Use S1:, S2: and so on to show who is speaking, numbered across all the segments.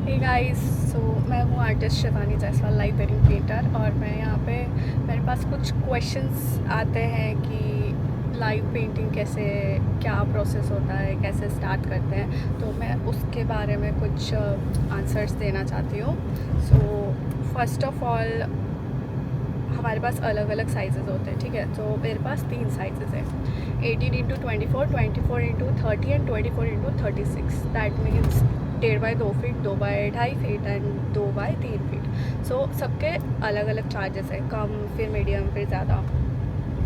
S1: Hey guys, सो मैं हूँ artist Shivani Jaiswal, live wedding painter. और मैं यहाँ पे मेरे पास कुछ क्वेश्चंस आते हैं कि लाइव पेंटिंग कैसे, क्या प्रोसेस होता है, कैसे स्टार्ट करते हैं। तो मैं उसके बारे में कुछ आंसर्स देना चाहती हूँ। सो फर्स्ट ऑफ ऑल, हमारे पास अलग अलग साइजेस होते हैं, ठीक है। तो मेरे पास 3 साइजेस हैं, 18x24, 24x30 and 24x36। That means 1.5 feet, 2 by 2.5 feet and 2 by 3 feet. So सबके अलग अलग चार्जेस हैं, कम फिर मीडियम फिर ज़्यादा।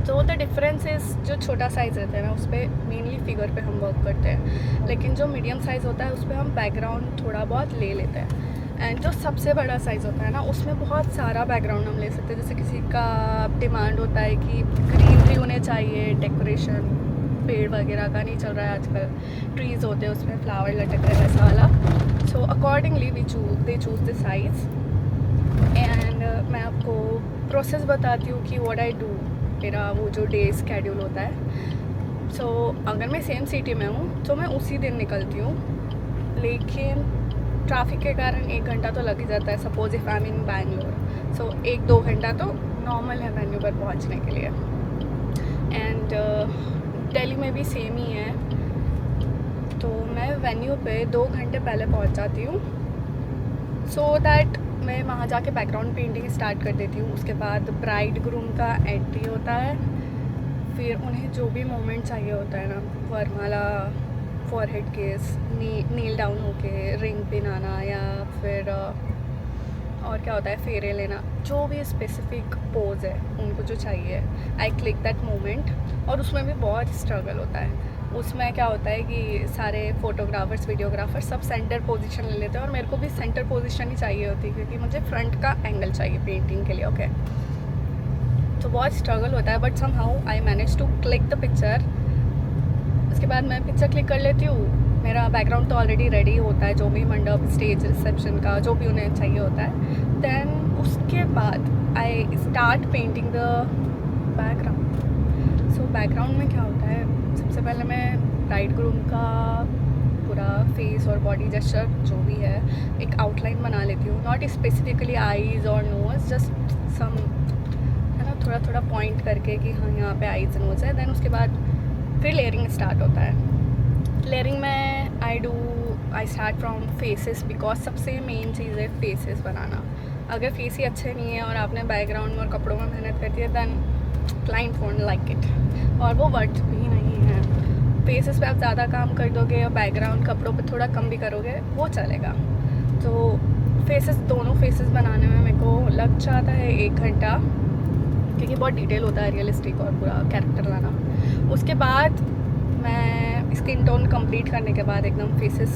S1: तो द डिफरेंस इज़, जो छोटा साइज़ रहता है ना, उस पर मेनली फिगर पे हम वर्क करते हैं, लेकिन जो मीडियम साइज़ होता है उस पर हम बैकग्राउंड थोड़ा बहुत ले लेते हैं। एंड जो सबसे बड़ा साइज़ होता है ना, उसमें बहुत सारा बैकग्राउंड हम ले सकते हैं। जैसे किसी का डिमांड होता है कि ग्रीनरी होने चाहिए, डेकोरेशन, पेड़ वगैरह का नहीं चल रहा है आजकल, ट्रीज़ होते हैं उसमें फ्लावर लटक रहे हैं, वैसा वाला। So accordingly they choose the size. And मैं आपको प्रोसेस बताती हूँ कि व्हाट आई डू, मेरा वो जो डे स्केड्यूल होता है। सो अगर मैं सेम सिटी में हूँ तो मैं उसी दिन निकलती हूँ, लेकिन ट्रैफिक के कारण 1 घंटा तो लग ही जाता है। सपोज इफ़ आई एम इन बैंगलोर, सो 1-2 घंटा तो नॉर्मल है वेन्यू पर पहुँचने के लिए। एंड दिल्ली में भी सेम ही है। तो मैं वेन्यू पे 2 घंटे पहले पहुँच जाती हूँ, सो दैट मैं वहाँ जाके बैकग्राउंड पेंटिंग स्टार्ट कर देती हूँ। उसके बाद ब्राइड ग्रूम का एंट्री होता है, फिर उन्हें जो भी मोमेंट चाहिए होता है ना, वरमाला, फॉरहेड केस, नील डाउन होके रिंग पिन आना, या फिर और क्या होता है, फेरे लेना, जो भी स्पेसिफिक पोज है उनको जो चाहिए, आई क्लिक दैट मोमेंट। और उसमें भी बहुत स्ट्रगल होता है। उसमें क्या होता है कि सारे photographers, videographers sub centre position ले लेते हैं, और मेरे को भी सेंटर पोजीशन ही चाहिए होती है, क्योंकि मुझे फ्रंट का एंगल चाहिए पेंटिंग के लिए, ओके। तो बहुत स्ट्रगल होता है, but somehow I manage to click the picture. उसके बाद मैं पिक्चर क्लिक कर लेती हूँ, मेरा बैकग्राउंड तो ऑलरेडी रेडी होता है, जो भी मंडप, स्टेज, रिसेप्शन का जो भी उन्हें चाहिए होता है। देन उसके बाद I start painting the background. So background में क्या होता है, सबसे पहले मैं ब्राइड ग्रूम का पूरा फेस और बॉडी जेस्चर जो भी है एक आउटलाइन बना लेती हूँ। नॉट स्पेसिफिकली आईज और नोज, जस्ट सम, है ना, थोड़ा थोड़ा पॉइंट करके कि हाँ यहाँ पे आईज नोज है। देन उसके बाद फिर लेयरिंग स्टार्ट होता है। लेयरिंग में I start from faces, because सबसे मेन चीज़ है फेसेस बनाना। अगर फेस ही अच्छे नहीं है और आपने बैकग्राउंड और कपड़ों में मेहनत करती है, then client won't like it, और वो वर्थ भी नहीं है। फेसेस पे आप ज़्यादा काम कर दोगे और बैकग्राउंड कपड़ों पे थोड़ा कम भी करोगे, वो चलेगा। तो फेसेस, दोनों फेसेस बनाने में मेरे को लग जाता है 1 घंटा, क्योंकि बहुत डिटेल होता है, रियलिस्टिक और पूरा कैरेक्टर लाना। उसके बाद मैं स्किन टोन कंप्लीट करने के बाद, एकदम फेसेस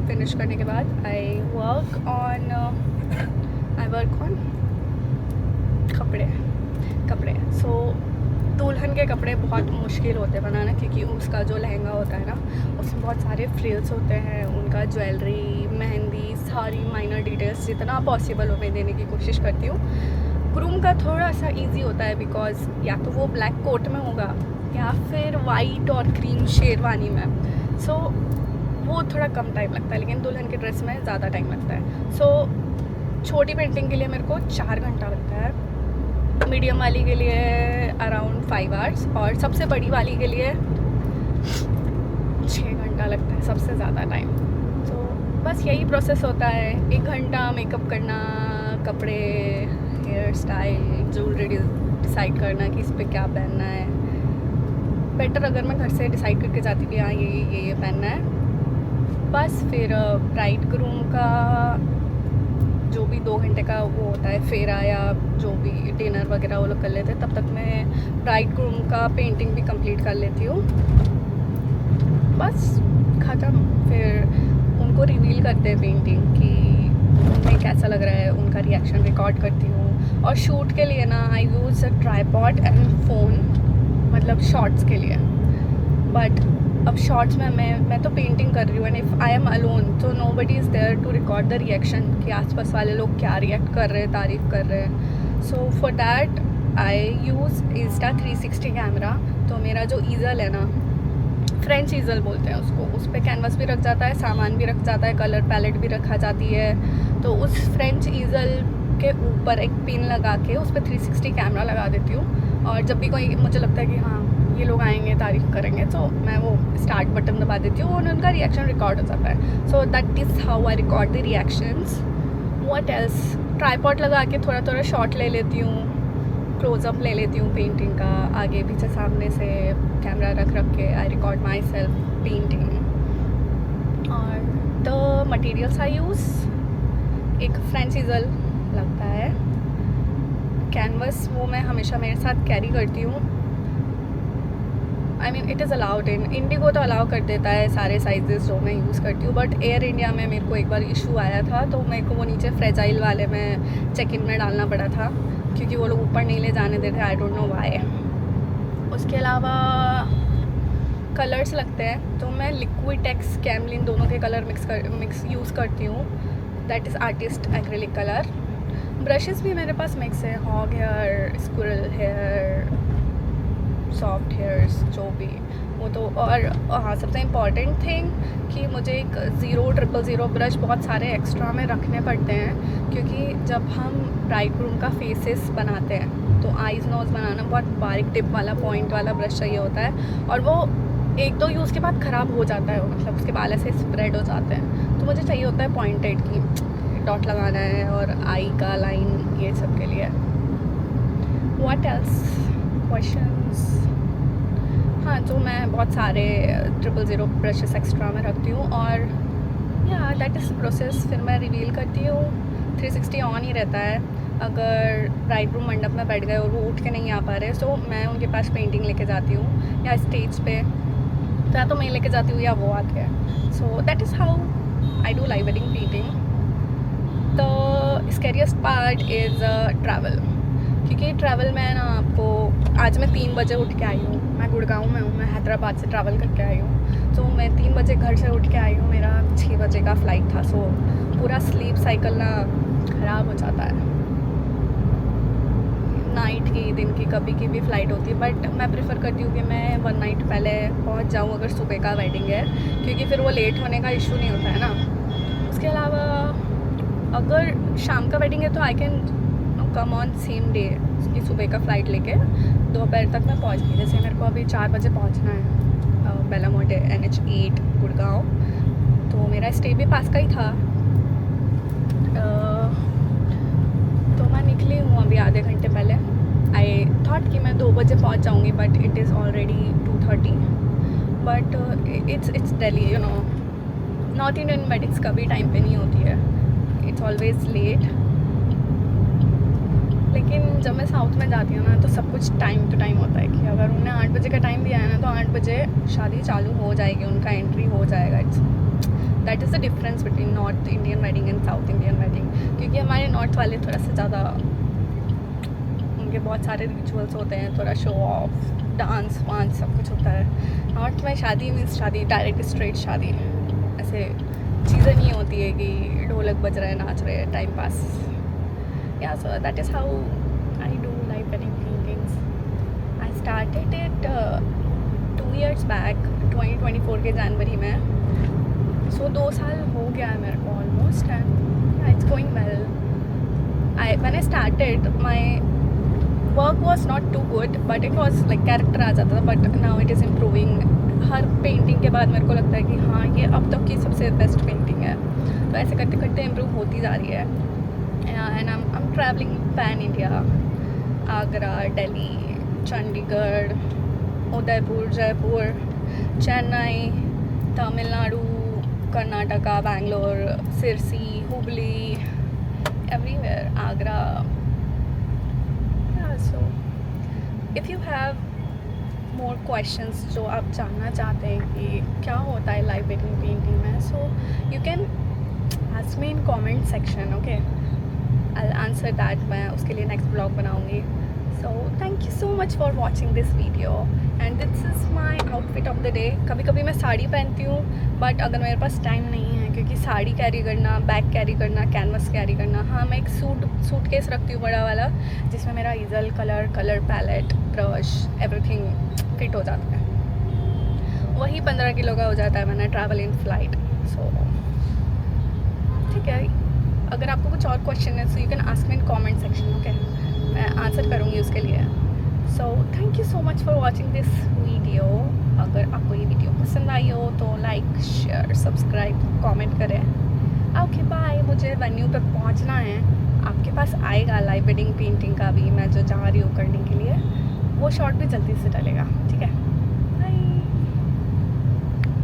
S1: फिनिश करने के बाद, आई वर्क ऑन कपड़े। सो दुल्हन के कपड़े बहुत मुश्किल होते हैं बनाना, क्योंकि उसका जो लहंगा होता है ना, उसमें बहुत सारे फ्रिल्स होते हैं, उनका ज्वेलरी, मेहंदी, सारी माइनर डिटेल्स जितना पॉसिबल हो मैं देने की कोशिश करती हूँ। ग्रूम का थोड़ा सा इजी होता है, बिकॉज या तो वो ब्लैक कोट में होगा या फिर वाइट और क्रीम शेरवानी में। सो वो थोड़ा कम टाइम लगता है, लेकिन दुल्हन के ड्रेस में ज़्यादा टाइम लगता है। सो छोटी पेंटिंग के लिए मेरे को 4 घंटा लगता है, मीडियम वाली के लिए अराउंड 5 आवर्स, और सबसे बड़ी वाली के लिए 6 घंटा लगता है, सबसे ज़्यादा टाइम। तो बस यही प्रोसेस होता है, 1 घंटा मेकअप करना, कपड़े, हेयर स्टाइल, ज्वेलरी डिसाइड करना कि इस पर क्या पहनना है। बेटर अगर मैं घर से डिसाइड करके जाती भी, हाँ ये पहनना है। बस फिर ब्राइड ग्रूम का जो भी 2 घंटे का वो होता है फेरा, या जो भी डिनर वगैरह वो लोग कर लेते हैं, तब तक मैं ब्राइड ग्रूम का पेंटिंग भी कंप्लीट कर लेती हूँ। बस ख़त्म। फिर उनको रिवील करते हैं पेंटिंग कि उन्हें कैसा लग रहा है, उनका रिएक्शन रिकॉर्ड करती हूँ। और शूट के लिए ना, I use a tripod and phone, मतलब शॉर्ट्स के लिए। बट अब शॉर्ट्स में मैं तो पेंटिंग कर रही हूँ, and if I am alone, तो nobody is there to record the reaction कि आसपास वाले लोग क्या रिएक्ट कर रहे हैं, तारीफ़ कर रहे हैं। So for that I use Insta360 camera. तो मेरा जो ईज़ल है ना, फ्रेंच ईजल बोलते हैं उसको। उस पर कैनवस भी रख जाता है, सामान भी रख जाता है, कलर पैलेट भी रखा जाती है। तो उस फ्रेंच ईजल के ऊपर एक पिन लगा के उस पर 360 कैमरा लगा देती हूँ। और जब भी कोई मुझे लगता है कि हाँ ये लोग आएंगे तारीफ़ करेंगे, तो मैं वो स्टार्ट बटन दबा देती हूँ और उनका रिएक्शन रिकॉर्ड हो जाता है। So that is how I record the reactions. What else, tripod लगा के थोड़ा थोड़ा शॉट ले लेती हूँ, क्लोज़अप ले लेती हूँ पेंटिंग का, आगे पीछे सामने से कैमरा रख के I record my self painting. और द मटेरियल्स आई यूज़, एक फ्रेंच ईजल लगता है, कैनवस वो मैं हमेशा मेरे साथ कैरी करती हूँ। I mean it is allowed in Indigo, तो अलाउ कर देता है सारे साइजेस जो मैं यूज़ करती हूँ। बट एयर इंडिया में मेरे को एक बार इशू आया था, तो मेरे को वो नीचे फ्रेजाइल वाले में चेक इन में डालना पड़ा था, क्योंकि वो लोग ऊपर नहीं ले जाने देते, आई डोंट नो व्हाई। उसके अलावा कलर्स लगते हैं, तो मैं लिक्विटेक्स कैमलिन दोनों के कलर मिक्स यूज़ करती हूँ। That is artist acrylic colour. Brushes भी मेरे पास मिक्स है, hog hair, squirrel hair, soft hairs, जो भी वो तो। और हाँ, सबसे इम्पॉर्टेंट थिंग कि मुझे एक 000 ब्रश बहुत सारे एक्स्ट्रा में रखने पड़ते हैं, क्योंकि जब हम ब्राइड ग्रूम का फेसेस बनाते हैं तो आईज नोज बनाना बहुत बारीक टिप वाला पॉइंट वाला ब्रश चाहिए होता है, और वो एक दो यूज़ के बाद ख़राब हो जाता है, मतलब उसके बाल ऐसे स्प्रेड हो जाते हैं। तो मुझे चाहिए होता है पॉइंटेड की डॉट लगाना है और आई का लाइन, ये सब के लिए। What else, questions? हाँ, तो मैं बहुत सारे 000 ब्रशेस एक्स्ट्रा में रखती हूँ, और या दैट इज़ प्रोसेस। फिर मैं रिवील करती हूँ, 360 ऑन ही रहता है। अगर ब्राइड रूम मंडप में बैठ गए और वो उठ के नहीं आ पा रहे, तो मैं उनके पास पेंटिंग लेके जाती हूँ, या स्टेज पे तो या तो मैं लेके जाती हूँ या वो आते हैं। So that is how I do live wedding painting. The scariest part is travel, क्योंकि ट्रैवल में ना आपको, आज मैं 3 बजे उठ के आई हूँ, मैं गुड़गांव में हूँ, मैं हैदराबाद से ट्रैवल करके आई हूँ। तो मैं 3 बजे घर से उठ के आई हूँ, मेरा 6 बजे का फ़्लाइट था। सो पूरा स्लीप साइकिल ना ख़राब हो जाता है। नाइट की, दिन की, कभी की भी फ़्लाइट होती है, बट मैं प्रेफर करती हूँ कि मैं 1 नाइट पहले पहुँच जाऊँ अगर सुबह का वेडिंग है, क्योंकि फिर वो लेट होने का इशू नहीं होता है ना। उसके अलावा अगर शाम का वेडिंग है तो I can come on same day कि सुबह का फ़्लाइट लेके दोपहर तक मैं पहुँच गई। जैसे मेरे को अभी 4 बजे पहुँचना है बेला मोटे NH8 गुड़गांव, तो मेरा स्टे भी पास का ही था। तो मैं निकली हूँ अभी आधे घंटे पहले। आई थॉट कि मैं 2 बजे पहुँच जाऊँगी, but it is already 2:30। But it's Delhi, you know, north Indian weddings कभी टाइम पे नहीं होती है, इट्स ऑलवेज लेट। लेकिन जब मैं साउथ में जाती हूँ ना, तो सब कुछ टाइम टू टाइम होता है कि अगर उन्हें 8 बजे का टाइम दिया है ना, तो 8 बजे शादी चालू हो जाएगी, उनका एंट्री हो जाएगा। It's that is the difference between north Indian wedding and south Indian wedding, क्योंकि हमारे नॉर्थ वाले थोड़ा सा ज़्यादा, उनके बहुत सारे रिचुअल्स होते हैं, थोड़ा शो ऑफ, डांस वांस सब कुछ होता है। नॉर्थ में शादी मीन्स शादी, डायरेक्ट स्ट्रेट शादी, ऐसे चीज़ें नहीं होती है कि ढोलक बज रहे हैं, नाच रहे हैं, time pass. Yeah, so that is how I do live wedding paintings. I started it 2 years back, 2024 के जनवरी में। So 2 साल हो गया है मेरे को almost, and yeah, it's going well. When I started, my work was not too good, but it was like character आ जाता था, but now it is improving. Her painting के बाद मेरे को लगता है कि हाँ ये अब तक की सबसे बेस्ट पेंटिंग है, तो ऐसे करते करते इम्प्रूव होती जा रही है। And I'm traveling pan India, Agra, Delhi, Chandigarh, Udaipur, Jaipur, Chennai, Tamil Nadu, Karnataka, Bangalore, Sirsi, Hubli, everywhere, Agra. Yeah, so if you have more questions जो आप जानना चाहते हैं कि क्या होता है लाइव वेडिंग पेंटिंग में, so you can ask me in comment section, okay? I'll answer that, मैं उसके लिए next vlog बनाऊँगी। So thank you so much for watching this video, and this is my outfit of the day। कभी कभी मैं साड़ी पहनती हूँ, but अगर मेरे पास टाइम नहीं है, क्योंकि साड़ी कैरी करना, बैग कैरी करना, कैनवस कैरी करना, हाँ मैं एक सूटकेस रखती हूँ बड़ा वाला, जिसमें मेरा easel, colour palette, brush, everything fit हो जाता है। वही 15 किलो का हो जाता है मैंने ट्रैवल इन फ्लाइट। सो ठीक है, अगर आपको कुछ और क्वेश्चन है so you can ask me in comment section, okay, मैं आंसर करूँगी उसके लिए। So thank you so much for watching this video. अगर आपको ये वीडियो पसंद आई हो तो लाइक शेयर सब्सक्राइब कमेंट करें। ओके बाय, मुझे वेन्यू पे पहुंचना है, आपके पास आएगा लाइव वेडिंग पेंटिंग का भी मैं जो जा रही हूँ करने के लिए, वो शॉट भी जल्दी से डलेगा, ठीक है।